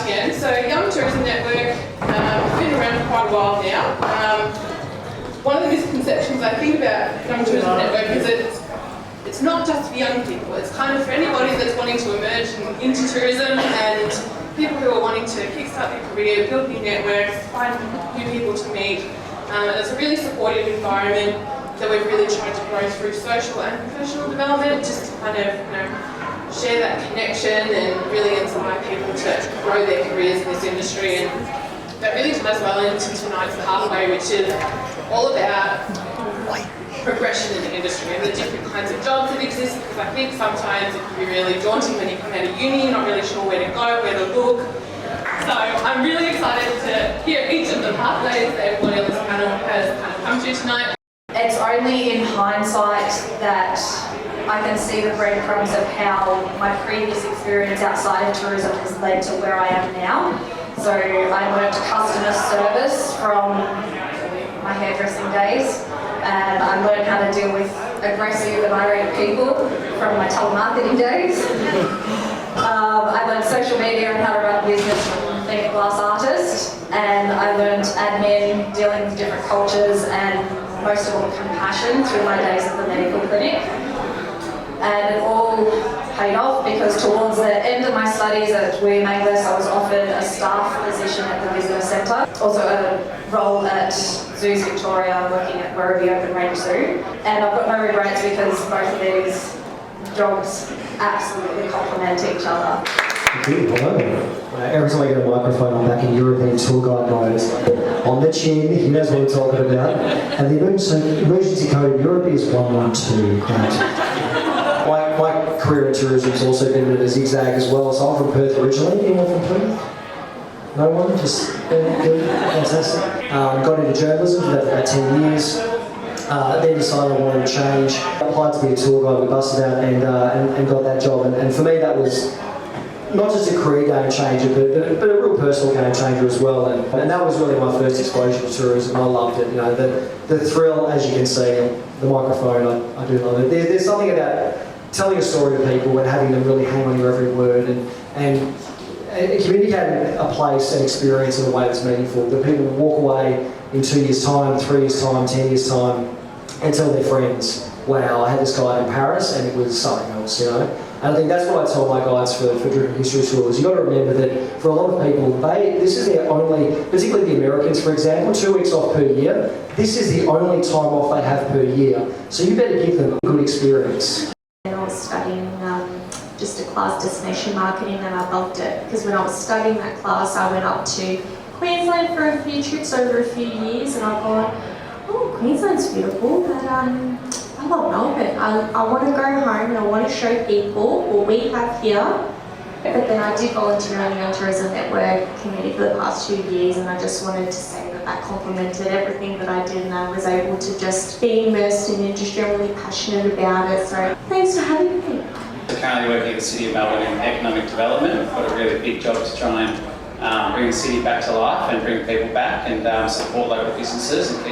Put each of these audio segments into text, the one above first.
start again. So Young Tourism Network, been around for quite a while now. One of the misconceptions I think about Young Tourism Network is it's not just for young people. It's kind of for anybody that's wanting to emerge into tourism and people who are wanting to kickstart their career, build new networks, find new people to meet. It's a really supportive environment that we've really tried to grow through social and professional development, just to kind of, share that connection and really inspire people to grow their careers in this industry. And that really ties well into tonight's pathway, which is all about progression in the industry and the different kinds of jobs that exist, because I think sometimes it can be really daunting when you come out of uni, you're not really sure where to go, where to look. So I'm really excited to hear each of the pathways that everybody on this panel has kind of come to tonight. It's only in hindsight that I can see the breadcrumbs of how my previous experience outside of tourism has led to where I am now. So I learned customer service from my hairdressing days, and I learned how to deal with aggressive and irate people from my telemarketing days. I learned social media and how to run a business from being a glass artist, and I learned admin, dealing with different cultures, and most of all compassion through my days at the medical clinic. And it all paid off because towards the end of my studies at Werribee, I was offered a staff position at the visitor centre, also a role at Zoos Victoria, working at Werribee Open Range Zoo. And I've got no regrets because both of these jobs absolutely complement each other. Good, hello. Every time I get a microphone, I'm back in European tour guide mode. On the chin, he knows what we're talking about. And the emergency code in Europe is 112. Great. My career in tourism has also been a bit of a zigzag as well. So I'm from Perth originally. Anyone from Perth? No one? Just good, fantastic. Got into journalism for about 10 years. Then decided I wanted to change. Applied to be a tour guide. We busted out and got that job. And for me, that was not just a career game changer, but a real personal game changer as well. And that was really my first exposure to tourism. I loved it. The thrill, as you can see, the microphone, I do love it. There's something about telling a story to people and having them really hang on your every word and communicating a place and experience in a way that's meaningful. That people walk away in 2 years' time, 3 years' time, 10 years' time, and tell their friends, wow, I had this guide in Paris and it was something else, And I think that's what I tell my guides for driven history tours. You've got to remember that for a lot of people, this is their only, particularly the Americans, for example, 2 weeks off per year. This is the only time off they have per year. So you better give them a good experience. And I was studying just a class, destination marketing, and I loved it because when I was studying that class, I went up to Queensland for a few trips over a few years, and I thought, oh, Queensland's beautiful, but I love Melbourne. I want to go home and I want to show people what we have here. But then I did volunteer on the Young Tourism Network committee for the past 2 years, and I just wanted to say that complemented everything that I did, and I was able to just be immersed in the industry. I'm really passionate about it, so thanks for having me. I'm currently working at the City of Melbourne in economic development. I've got a really big job to try and bring the city back to life and bring people back and support local businesses and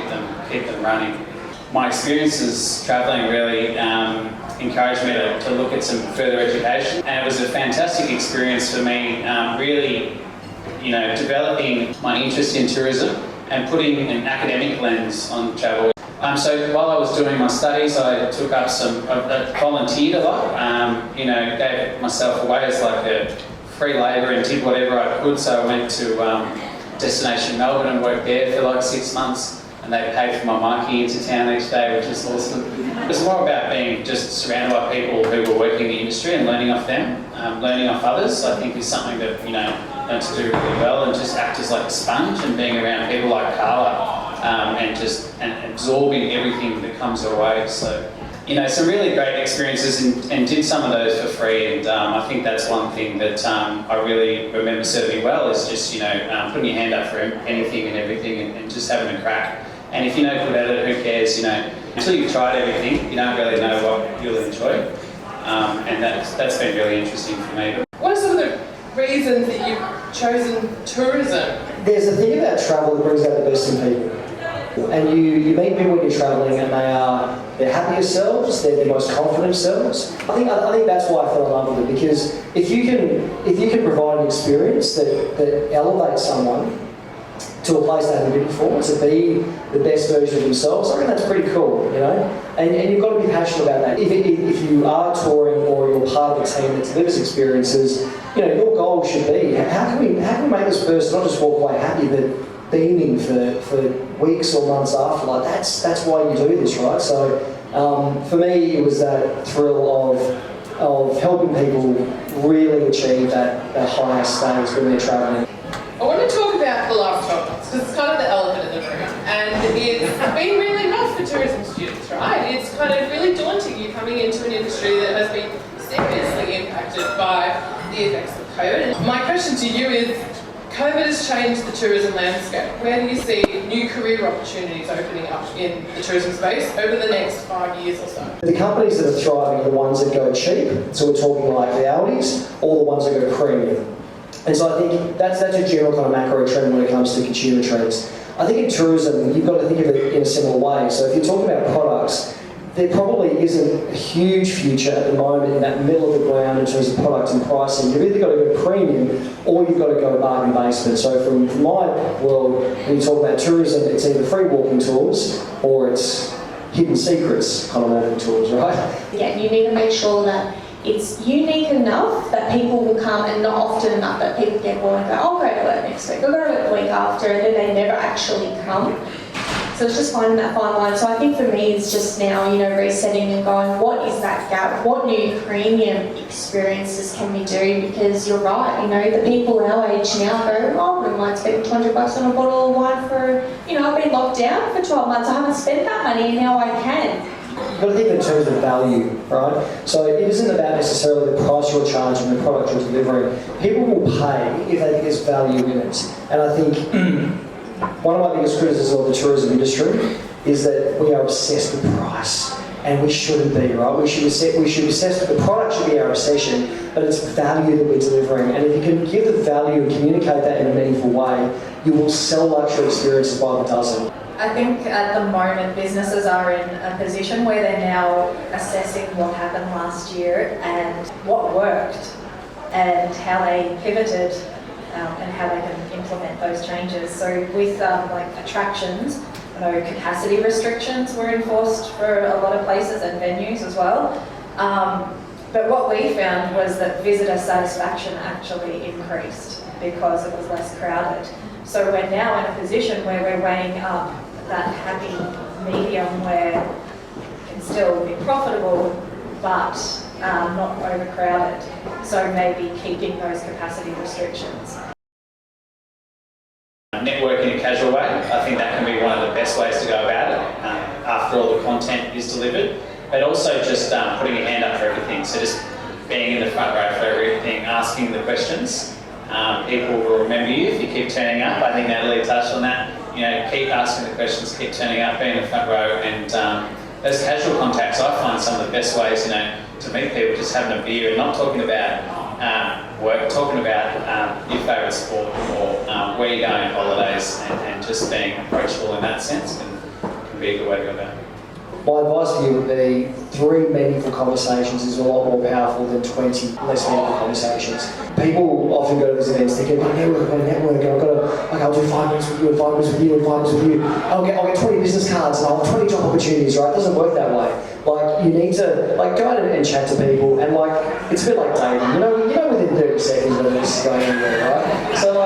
keep them running. My experiences travelling really encouraged me to look at some further education, and it was a fantastic experience for me, really, developing my interest in tourism and putting an academic lens on travel. So while I was doing my studies, I took up I volunteered a lot, gave myself away as like a free labour and did whatever I could. So I went to Destination Melbourne and worked there for like 6 months. And they paid for my marking into town each day, which was awesome. It was more about being just surrounded by people who were working in the industry and learning off them. Learning off others, I think, is something that, learn to do really well, and just act as like a sponge and being around people like Carla and absorbing everything that comes our way. So, some really great experiences and did some of those for free, and I think that's one thing that I really remember serving well is just, putting your hand up for anything and everything and just having a crack. And if you're no good at it, who cares, until you've tried everything, you don't really know what you'll enjoy. And that's been really interesting for me. What are some of the reasons that you've chosen tourism? There's a thing about travel that brings out the best in people. And you meet people when you're travelling, and they're happier selves, they're their most confident selves. I think that's why I fell in love with it, because if you can provide an experience that elevates someone to a place they haven't been before, to be the best version of themselves, I think that's pretty cool, you know? And you've got to be passionate about that. If you are touring or you're part of a team that delivers experiences, you know, your goal should be, how can we make this person not just walk away happy, but beaming for weeks or months after? Like, that's why you do this, right? So for me, it was that thrill of helping people really achieve that higher stage when they're travelling. I want to talk about the last 12 months, because it's kind of the elephant in the room, and it's been really rough for tourism students, right? It's kind of really daunting. You're coming into an industry that has been seriously impacted by the effects of COVID. And my question to you is, COVID has changed the tourism landscape. Where do you see new career opportunities opening up in the tourism space over the next 5 years or so? The companies that are thriving are the ones that go cheap, so we're talking like the Audis, or the ones that go premium. And so I think that's a general kind of macro trend when it comes to consumer trends. I think in tourism, you've got to think of it in a similar way. So if you're talking about products, there probably isn't a huge future at the moment in that middle of the ground in terms of product and pricing. You've either got to go premium or you've got to go bargain basement. So from my world, when you talk about tourism, it's either free walking tours or it's hidden secrets kind of walking tours, right? Yeah, you need to make sure that it's unique enough that people will come, and not often enough that people get bored and go, I'll go to it next week, I'll go to it the week after, and then they never actually come. So it's just finding that fine line. So I think for me it's just now, you know, resetting and going, what is that gap? What new premium experiences can we do? Because you're right, you know, the people our age now go, oh, I wouldn't mind spending $200 on a bottle of wine for, you know, I've been locked down for 12 months, I haven't spent that money and now I can. You've got to think in terms of value, right? So it isn't about necessarily the price you're charging, the product you're delivering. People will pay if they think there's value in it. And I think one of my biggest criticisms of the tourism industry is that we are obsessed with price, and we shouldn't be, right? We should assess that the product should be our obsession, but it's value that we're delivering. And if you can give the value and communicate that in a meaningful way, you will sell luxury experiences by the dozen. I think at the moment businesses are in a position where they're now assessing what happened last year and what worked and how they pivoted and how they can implement those changes. So with like attractions, you know, capacity restrictions were enforced for a lot of places and venues as well. But what we found was that visitor satisfaction actually increased because it was less crowded. So we're now in a position where we're weighing up that happy medium where it can still be profitable but not overcrowded. So maybe keeping those capacity restrictions. Networking in a casual way, I think that can be one of the best ways to go about it after all the content is delivered. But also just putting your hand up for everything. So just being in the front row for everything, asking the questions. People will remember you if you keep turning up. I think Natalie touched on that. You know, keep asking the questions, keep turning up, be in the front row, and those casual contacts, I find some of the best ways, you know, to meet people, just having a beer and not talking about work, talking about your favourite sport or where you're going on holidays, and just being approachable in that sense can be a good way to go about it. My advice for you would be 3 meaningful conversations is a lot more powerful than 20 less meaningful conversations. People often go to these events thinking, I'll network, I'll do 5 minutes with you and 5 minutes with you and 5 minutes with you. I'll get 20 business cards and I'll have 20 job opportunities, right? It doesn't work that way. Like, you need to go out and chat to people, and it's a bit like dating. You know within 30 seconds whether this is going anywhere, right? So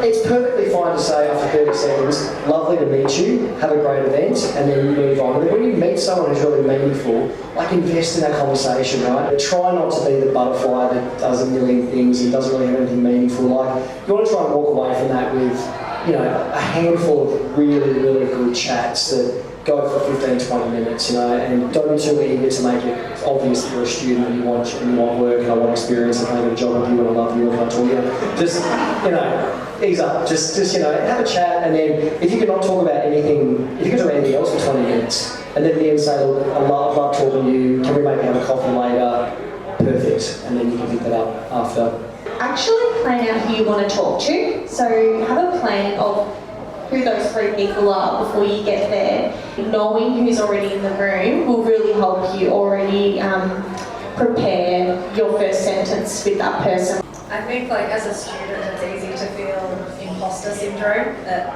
it's perfectly fine to say after 30 seconds, lovely to meet you, have a great event, and then you move on. And when you meet someone who's really meaningful, invest in that conversation, right? But try not to be the butterfly that does a million things and doesn't really have anything meaningful. You want to try and walk away from that with, a handful of really, really good chats that go for 15, 20 minutes, and don't be too eager to make it obvious that you're a student and you want work and I want experience and I want a job with you and I love you and I talk to you. Just, ease up. Just have a chat, and then if you cannot talk about anything, if you can talk about anything else for 20 minutes, and then at the end say, look, I love talking to you, can we maybe have a coffee later? Perfect. And then you can pick that up after. Actually plan out who you want to talk to. So have a plan of who those 3 people are before you get there. Knowing who's already in the room will really help you already prepare your first sentence with that person. I think like as a student it's easy to feel imposter syndrome at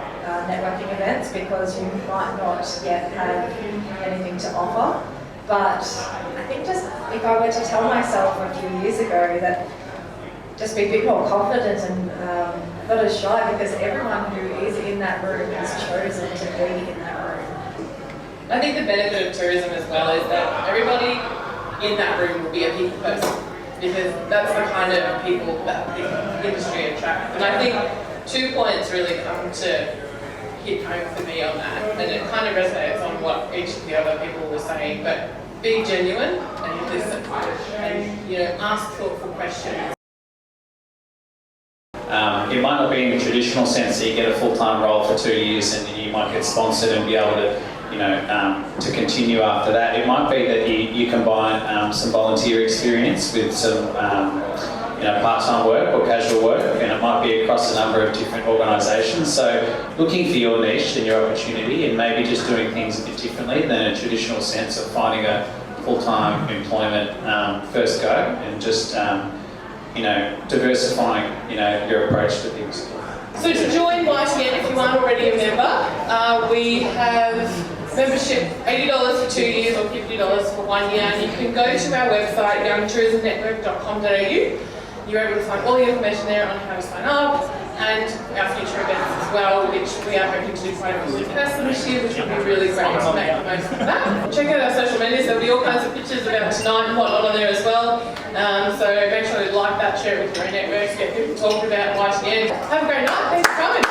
networking events because you might not yet have anything to offer. But I think just if I were to tell myself a few years ago that just be a bit more confident and not as shy, because everyone who is in that room has chosen to be in that room. I think the benefit of tourism as well is that everybody in that room will be a people person, because that's the kind of people that the industry attracts. And I think 2 points really come to hit home for me on that, and it kind of resonates on what each of the other people were saying, but be genuine and listen, and ask thoughtful questions. It might not be in the traditional sense that you get a full-time role for 2 years and then you might get sponsored and be able to, to continue after that. It might be that you combine some volunteer experience with some, part-time work or casual work, and it might be across a number of different organisations. So looking for your niche and your opportunity, and maybe just doing things a bit differently than a traditional sense of finding a full-time employment first go, and just diversifying, your approach to things. So to join YTN, if you aren't already a member, we have membership $80 for 2 years or $50 for 1 year. And you can go to our website, youngtourismnetwork.com.au. You're able to find all the information there on how to sign up and our future events as well, which we are hoping to do quite a few in person this year, which will be really great to make the most of that. Check out our social medias, there'll be all kinds of pictures about tonight and whatnot on there as well. So make sure you like that, share it with your own networks, get people talking about YTN. Have a great night, thanks for coming.